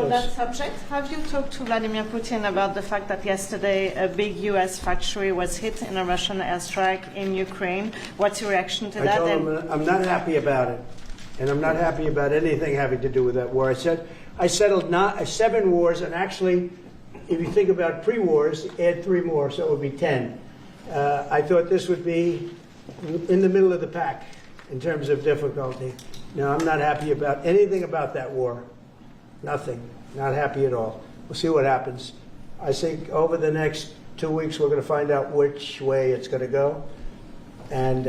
On that subject, have you talked to Vladimir Putin about the fact that yesterday a big U.S. factory was hit in a Russian airstrike in Ukraine? What's your reaction to that? I told him I'm not happy about it, and I'm not happy about anything having to do with that war. I said I settled 7 wars, and actually, if you think about pre-wars, add 3 more, so it would be 10. I thought this would be in the middle of the pack in terms of difficulty. No, I'm not happy about anything about that war. Nothing. Not happy at all. We'll see what happens. I think over the next 2 weeks we're going to find out which way it's going to go. And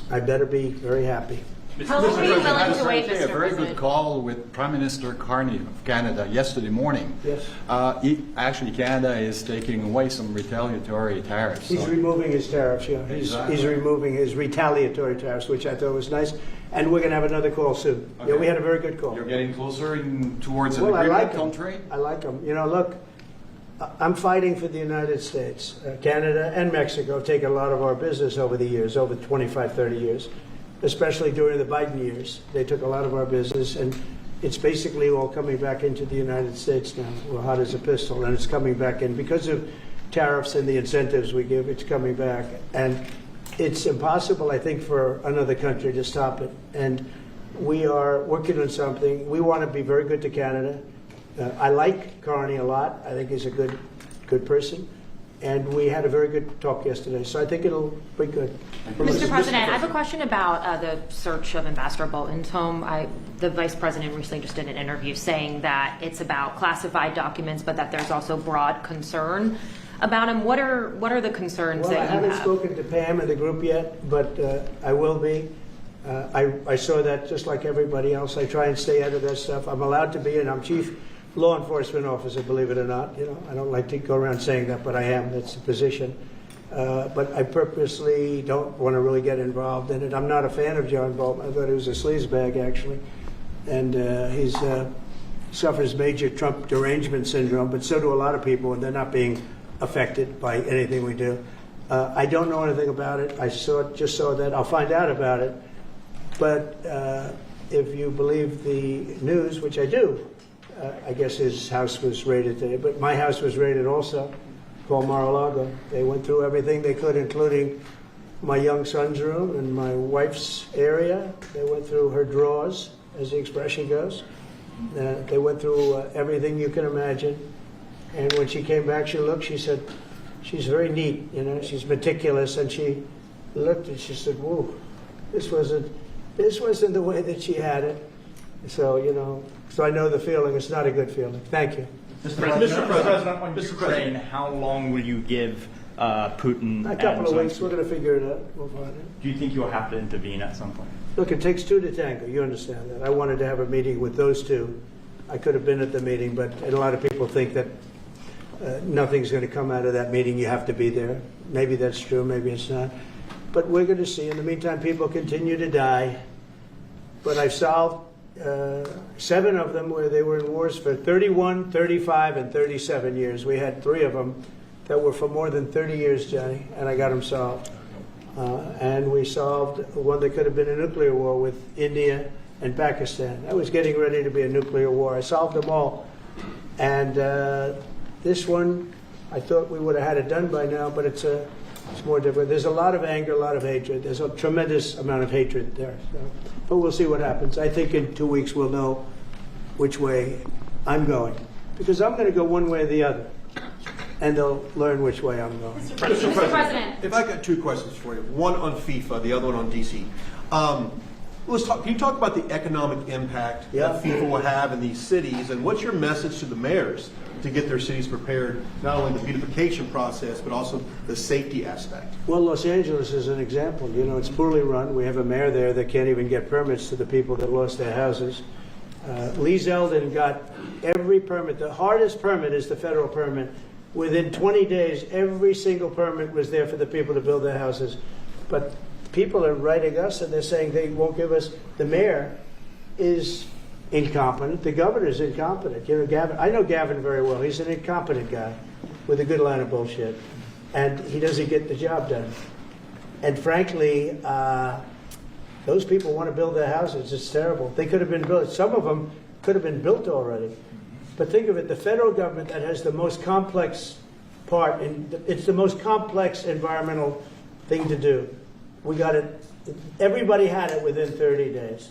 I better be very happy. How long are you willing to wait, Mr. President? A very good call with Prime Minister Carney of Canada yesterday morning. Yes. Actually, Canada is taking away some retaliatory tariffs. He's removing his tariffs, yeah. Exactly. He's removing his retaliatory tariffs, which I thought was nice. And we're going to have another call soon. Okay. Yeah, we had a very good call. You're getting closer towards an Well, I agreement like country? I like them. You know, look, I'm fighting for the United States. Canada and Mexico have taken a lot of our business over the years, over 25, 30 years, especially during the Biden years. They took a lot of our business, and it's basically all coming back into the United States now. We're hot as a pistol, and it's coming back in. Because of tariffs and the incentives we give, it's coming back. And it's impossible, I think, for another country to stop it. And we are working on something. We want to be very good to Canada. I like Carney a lot. I think he's a good person. And we had a very good talk yesterday. So I think it'll be good. Mr. President, I have a question about the search of Ambassador Bolton's home. The Vice President recently just did an interview saying that it's about classified documents, but that there's also broad concern about him. What are the concerns that you have? I haven't spoken to Pam and the group yet, but I will be. I saw that just like everybody else. I try and stay out of that stuff. I'm allowed to be, and I'm chief law enforcement officer, believe it or not. You know, I don't like to go around saying that, but I am. That's the position. But I purposely don't want to really get involved in it. I'm not a fan of John Bolton. I thought he was a sleazebag, actually. And he suffers major Trump derangement syndrome, but so do a lot of people, and they're not being affected by anything we do. I don't know anything about it. I just saw that. I'll find out about it. But if you believe the news, which I do, I guess his house was raided today, but my house was raided also, called Mar-a-Lago. They went through everything they could, including my young son's room and my wife's area. They went through her drawers, as the expression goes. They went through everything you can imagine. And when she came back, she said, she's very neat, you know, she's meticulous. And she looked and she said, whoa, this wasn't the way that she had it. So, you know, so I know the feeling. It's not a good feeling. Thank you. Mr. President, on Ukraine, how long will you give Putin? A couple of weeks. We're going to figure it out. We'll find it. Do you think you'll have to intervene at some point? Look, it takes 2 to tango. You understand that. I wanted to have a meeting with those 2. I could have been at the meeting, but a lot of people think that nothing's going to come out of that meeting. You have to be there. Maybe that's true. Maybe it's not. But we're going to see. In the meantime, people continue to die. But I've solved 7 of them where they were in wars for 31, 35, and 37 years. We had 3 of them that were for more than 30 years, Johnny, and I got them solved. And we solved one that could have been a nuclear war with India and Pakistan. That was getting ready to be a nuclear war. I solved them all. And this one, I thought we would have had it done by now, but it's more different. There's a lot of anger, a lot of hatred. There's a tremendous amount of hatred there. So. But we'll see what happens. I think in 2 weeks we'll know which way I'm going. Because I'm going to go one way or the other. And they'll learn which way I'm going. Mr. President. If I got 2 questions for you, one on FIFA, the other one on DC. Can you talk about the economic impact that FIFA will have in these cities, and what's your message to the mayors to get their cities prepared, not only the beautification process, but also the safety aspect? Well, Los Angeles is an example. You know, it's poorly run. We have a mayor there that can't even get permits to the people that lost their houses. Lee Zeldin got every permit. The hardest permit is the federal permit. Within 20 days, every single permit was there for the people to build their houses. But people are writing us, and they're saying they won't give us. The mayor is incompetent. The governor is incompetent. You know, Gavin. I know Gavin very well. He's an incompetent guy with a good line of bullshit, and he doesn't get the job done. And frankly, those people want to build their houses. It's terrible. They could have been built. Some of them could have been built already. But think of it, the federal government that has the most complex part, it's the most complex environmental thing to do. We got it, everybody had it within 30 days.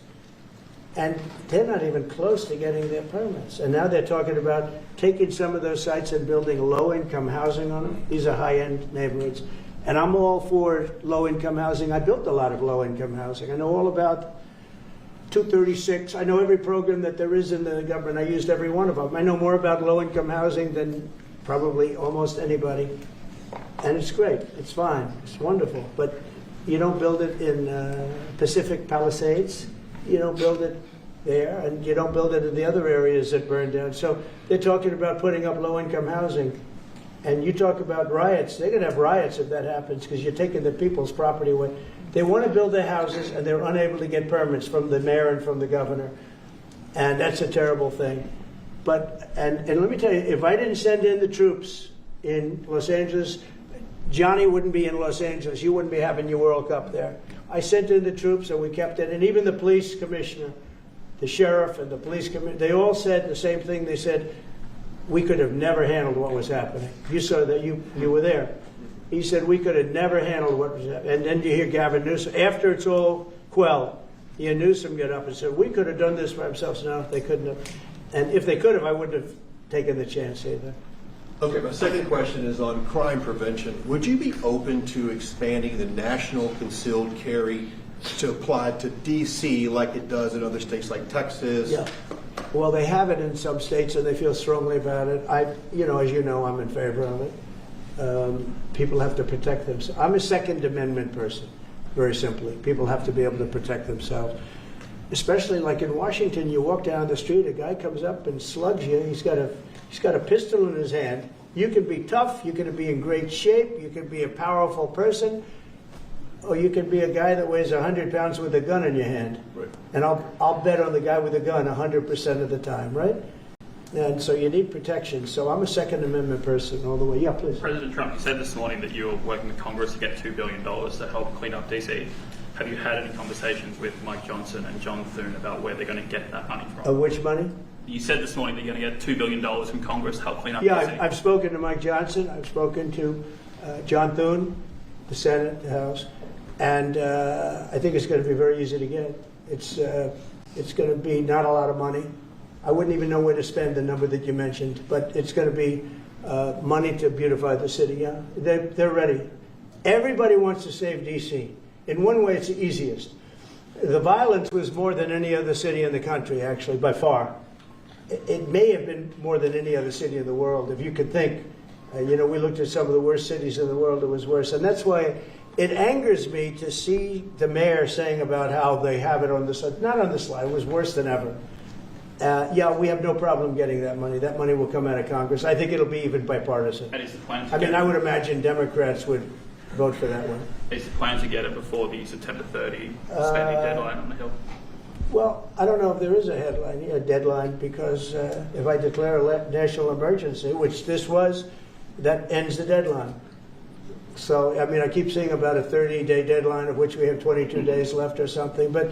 And they're not even close to getting their permits. And now they're talking about taking some of those sites and building low-income housing on them. These are high-end neighborhoods. And I'm all for low-income housing. I built a lot of low-income housing. I know all about 236. I know every program that there is in the government. I used every one of them. I know more about low-income housing than probably almost anybody. And it's great. It's fine. It's wonderful. But you don't build it in Pacific Palisades. You don't build it there, and you don't build it in the other areas that burn down. So they're talking about putting up low-income housing. And you talk about riots. They're going to have riots if that happens because you're taking the people's property away. They want to build their houses, and they're unable to get permits from the mayor and from the governor. And that's a terrible thing. But, and let me tell you, if I didn't send in the troops in Los Angeles, Johnny wouldn't be in Los Angeles. You wouldn't be having your World Cup there. I sent in the troops, and we kept it. And even the police commissioner, the sheriff and the police commissioner, they all said the same thing. They said, we could have never handled what was happening. You saw that, you were there. He said, we could have never handled what was happening. And then you hear Gavin Newsom, after it's all quelled, you hear Newsom get up and said, we could have done this by ourselves. No, they couldn't have. And if they could have, I wouldn't have taken the chance either. Okay, my second question is on crime prevention. Would you be open to expanding the national concealed carry to apply to D.C. like it does in other states like Texas? Yeah. Well, they have it in some states, and they feel strongly about it. As you know, I'm in favor of it. People have to protect themselves. I'm a Second Amendment person, very simply. People have to be able to protect themselves. Especially like in Washington, you walk down the street, a guy comes up and slugs you. He's got a pistol in his hand. You can be tough, you can be in great shape, you can be a powerful person, or you can be a guy that weighs 100 pounds with a gun in your hand. Right. And I'll bet on the guy with a gun 100% of the time, right? And so you need protection. So I'm a Second Amendment person all the way. Yeah, please. President Trump, you said this morning that you were working with Congress to get $2 billion to help clean up DC. Have you had any conversations with Mike Johnson and John Thune about where they're going to get that money from? Of which money? You said this morning that you're going to get $2 billion from Congress to help clean up DC. Yeah, I've spoken to Mike Johnson. I've spoken to John Thune, the Senate, the House, and I think it's going to be very easy to get. It's going to be not a lot of money. I wouldn't even know where to spend the number that you mentioned, but it's going to be money to beautify the city. Yeah, they're ready. Everybody wants to save D.C. In one way, it's the easiest. The violence was more than any other city in the country, actually, by far. It may have been more than any other city in the world, if you could think. We looked at some of the worst cities in the world, it was worse. And that's why it angers me to see the mayor saying about how they have it on the slide. Not on the slide, it was worse than ever. Yeah, we have no problem getting that money. That money will come out of Congress. I think it'll be even bipartisan. And is the plan I would imagine Democrats would vote for that one. Is the plan to get it before the September 30 spending deadline on the Hill? Well, I don't know if there is a deadline, because if I declare a national emergency, which this was, that ends the deadline. So, I keep seeing about a 30-day deadline, of which we have 22 days left or something. But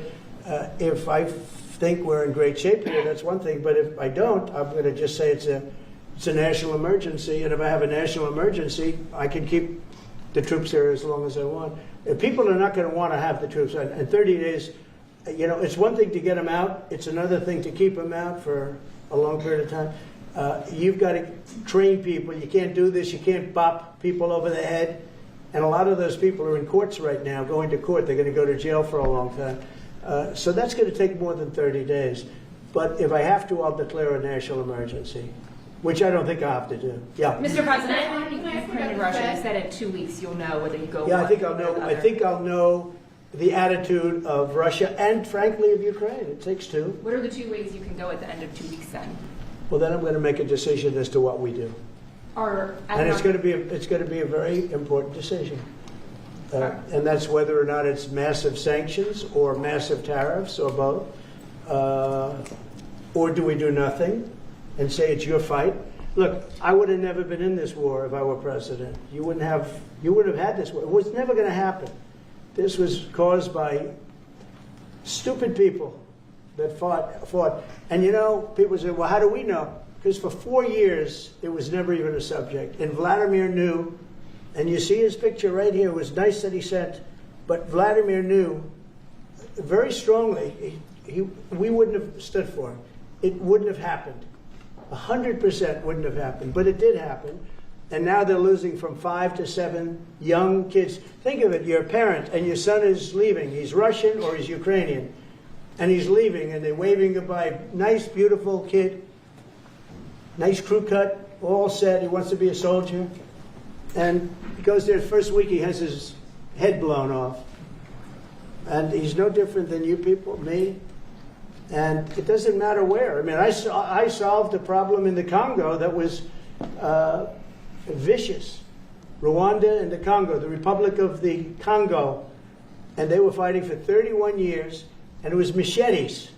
if I think we're in great shape here, that's one thing. But if I don't, I'm going to just say it's a national emergency. And if I have a national emergency, I can keep the troops there as long as I want. If people are not going to want to have the troops, and 30 days, it's one thing to get them out. It's another thing to keep them out for a long period of time. You've got to train people. You can't do this. You can't bop people over the head. And a lot of those people are in courts right now, going to court. They're going to go to jail for a long time. So that's going to take more than 30 days. But if I have to, I'll declare a national emergency, which I don't think I have to do. Yeah. Mr. President, Ukraine and Russia, you said in 2 weeks you'll know whether you go. Yeah, I think I'll know the attitude of Russia and, frankly, of Ukraine. It takes two. What are the 2 ways you can go at the end of 2 weeks then? Well, then I'm going to make a decision as to what we do. And it's going to be a very important decision. And that's whether or not it's massive sanctions or massive tariffs or both. Or do we do nothing and say it's your fight? Look, I would have never been in this war if I were president. You would have had this war. It was never going to happen. This was caused by stupid people that fought. And you know, people say, well, how do we know? Because for 4 years, it was never even a subject. And Vladimir knew, and you see his picture right here. It was nice that he sent, but Vladimir knew very strongly we wouldn't have stood for it. It wouldn't have happened. 100% wouldn't have happened, but it did happen. And now they're losing from 5 to 7 young kids. Think of it, you're a parent and your son is leaving. He's Russian or he's Ukrainian. And he's leaving and they're waving goodbye. Nice, beautiful kid. Nice crew cut, all set. He wants to be a soldier. And he goes there the first week, he has his head blown off. And he's no different than you people, me. And it doesn't matter where. I mean, I solved a problem in the Congo that was vicious. Rwanda and the Congo, the Republic of the Congo. And they were fighting for 31 years, and it was machetes.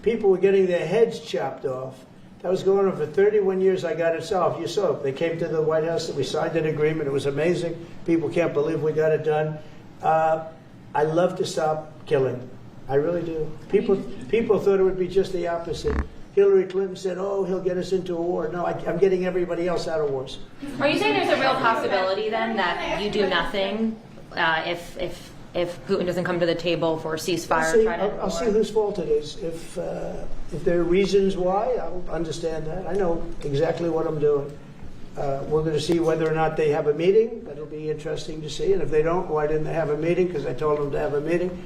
People were getting their heads chopped off. That was going on for 31 years. I got it solved. You saw it. They came to the White House and we signed an agreement. It was amazing. People can't believe we got it done. I love to stop killing. I really do. People thought it would be just the opposite. Hillary Clinton said, oh, he'll get us into a war. No, I'm getting everybody else out of wars. Are you saying there's a real possibility then that you do nothing if Putin doesn't come to the table for a ceasefire? I'll see whose fault it is. If there are reasons why, I'll understand that. I know exactly what I'm doing. We're going to see whether or not they have a meeting. That'll be interesting to see. And if they don't, why didn't they have a meeting? Because I told them to have a meeting.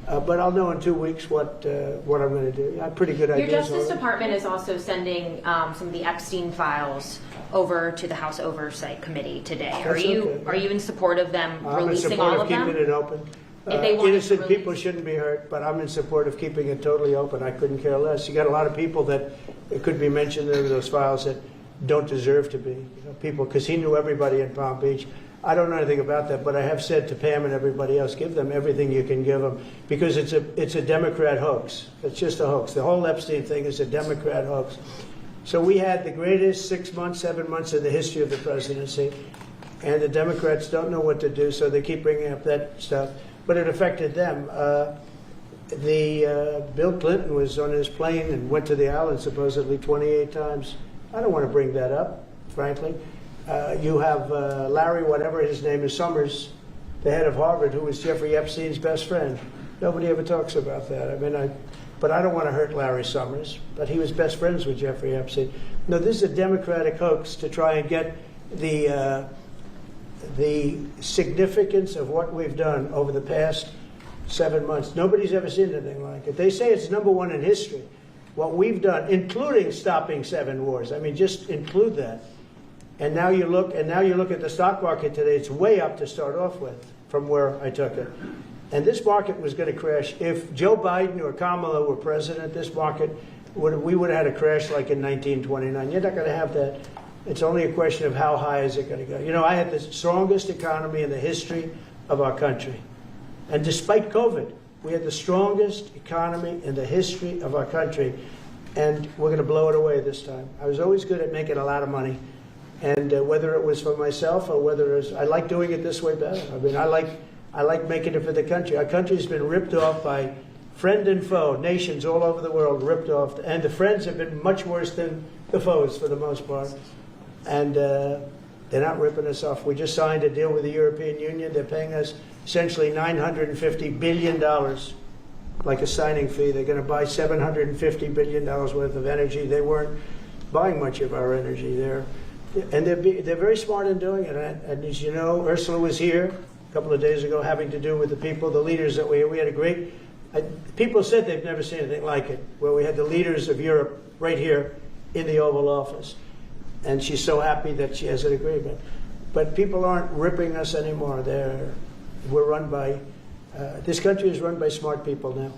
But I'll know in 2 weeks what I'm going to do. I have pretty good ideas. Your Justice Department is also sending some of the Epstein files over to the House Oversight Committee today. Are you in support of them releasing all of them? I'm in support of keeping it open. If they innocent people shouldn't be hurt, but I'm in support of keeping it totally open. I couldn't care less. You got a lot of people that it could be mentioned in those files that don't deserve to be. You know, people, because he knew everybody in Palm Beach. I don't know anything about that, but I have said to Pam and everybody else, give them everything you can give them, because it's a Democrat hoax. It's just a hoax. The whole Epstein thing is a Democrat hoax. So we had the greatest 6 months, 7 months in the history of the presidency, and the Democrats don't know what to do, so they keep bringing up that stuff. But it affected them. Bill Clinton was on his plane and went to the island supposedly 28 times. I don't want to bring that up, frankly. You have Larry, whatever his name is, Summers, the head of Harvard, who was Jeffrey Epstein's best friend. Nobody ever talks about that. I mean, but I don't want to hurt Larry Summers, but he was best friends with Jeffrey Epstein. No, this is a Democratic hoax to try and get the significance of what we've done over the past 7 months. Nobody's ever seen anything like it. They say it's #1 in history. What we've done, including stopping 7 wars. I mean, just include that. And now you look at the stock market today. It's way up to start off with from where I took it. And this market was going to crash. If Joe Biden or Kamala were president, this market we would have had a crash like in 1929. You're not going to have that. It's only a question of how high is it going to go. You know, I had the strongest economy in the history of our country. And despite COVID, we had the strongest economy in the history of our country. And we're going to blow it away this time. I was always good at making a lot of money. And whether it was for myself or whether it was, I like doing it this way better. I mean, I like making it for the country. Our country's been ripped off by friend and foe, nations all over the world ripped off. And the friends have been much worse than the foes for the most part. And they're not ripping us off. We just signed a deal with the European Union. They're paying us essentially $950 billion, like a signing fee. They're going to buy $750 billion worth of energy. They weren't buying much of our energy there. And they're very smart in doing it. And as you know, Ursula was here a couple of days ago having to do with the people, the leaders that we had a great, people said they've never seen anything like it, where we had the leaders of Europe right here in the Oval Office. And she's so happy that she has an agreement. But people aren't ripping us anymore. We're run by, this country is run by smart people now.